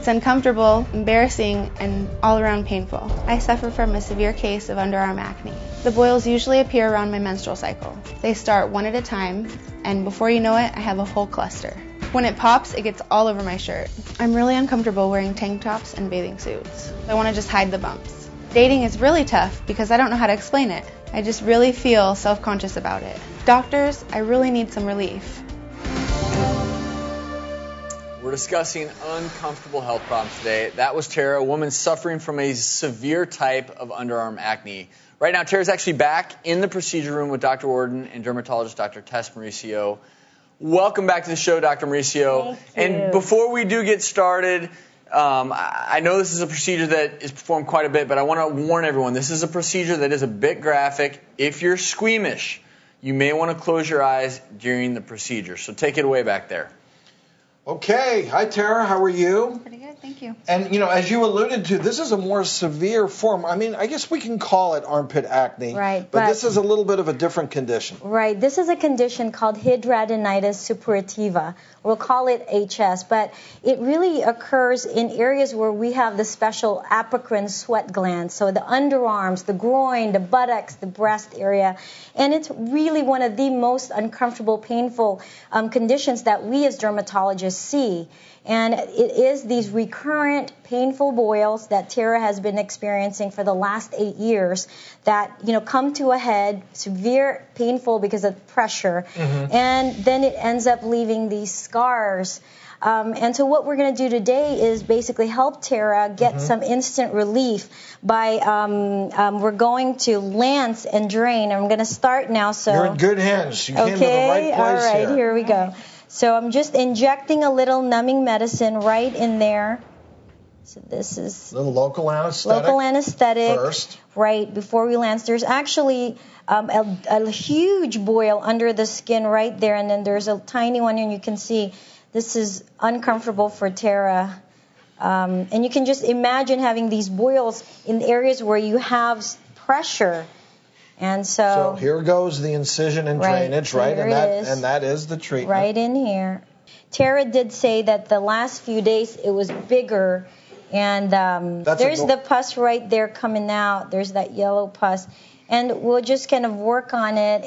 It's uncomfortable, embarrassing, and all around painful. I suffer from a severe case of underarm acne. The boils usually appear around my menstrual cycle. They start one at a time, and before you know it, I have a whole cluster. When it pops, it gets all over my shirt. I'm really uncomfortable wearing tank tops and bathing suits. I want to just hide the bumps. Dating is really tough because I don't know how to explain it. I just really feel self-conscious about it. Doctors, I really need some relief. We're discussing uncomfortable health problems today. That was Tara, a woman suffering from a severe type of underarm acne. Right now, Tara's actually back in the procedure room with Dr. Warden and dermatologist Dr. Tess Mauricio. Welcome back to the show, Dr. Mauricio. Thank you. And before we do get started, I know this is a procedure that is performed quite a bit, but I want to warn everyone, this is a procedure that is a bit graphic. If you're squeamish, you may want to close your eyes during the procedure. So take it away back there. Okay. Hi, Tara. How are you? Pretty good, thank you. And, as you alluded to, this is a more severe form. I mean, I guess we can call it armpit acne. Right. But this is a little bit of a different condition. Right. This is a condition called hidradenitis suppurativa. We'll call it HS, but it really occurs in areas where we have the special apocrine sweat glands, so the underarms, the groin, the buttocks, the breast area. And it's really one of the most uncomfortable, painful conditions that we as dermatologists see. And it is these recurrent painful boils that Tara has been experiencing for the last 8 years that, come to a head, severe, painful because of pressure. Mm-hmm. And then it ends up leaving these scars. And so what we're going to do today is basically help Tara get some instant relief by we're going to lance and drain. And I'm going to start now. So you're in good hands. You came to the right place. All right, here we go. So I'm just injecting a little numbing medicine right in there. So this is a little local anesthetic. Local anesthetic. First. Right, before we lance. There's actually a huge boil under the skin right there, and then there's a tiny one, and you can see this is uncomfortable for Tara. And you can just imagine having these boils in areas where you have pressure. And so here goes the incision and drainage, right? And that is the treatment. Right in here. Tara did say that the last few days it was bigger, and there's the pus right there coming out. There's that yellow pus, and we'll just kind of work on it.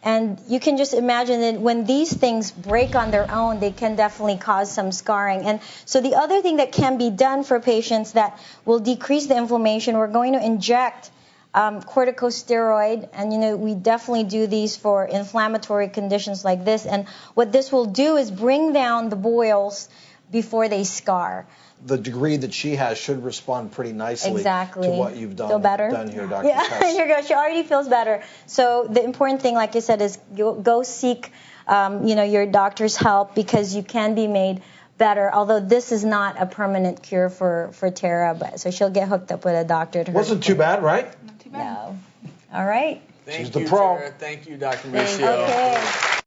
And you can just imagine that when these things break on their own, they can definitely cause some scarring. And so the other thing that can be done for patients that will decrease the inflammation, we're going to inject corticosteroid, and we definitely do these for inflammatory conditions like this. And what this will do is bring down the boils before they scar. The degree that she has should respond pretty nicely to what you've done. Feel better? Done here, Dr. Yeah, Tess. here you go. She already feels better. So the important thing, like I said, is go seek your doctor's help, because you can be made better, although this is not a permanent cure for Tara, so she'll get hooked up with a doctor. Wasn't too bad, right? Not too bad. No. All right. Thank She's you, the pro. Tara. Thank you, Dr. Mauricio. Okay.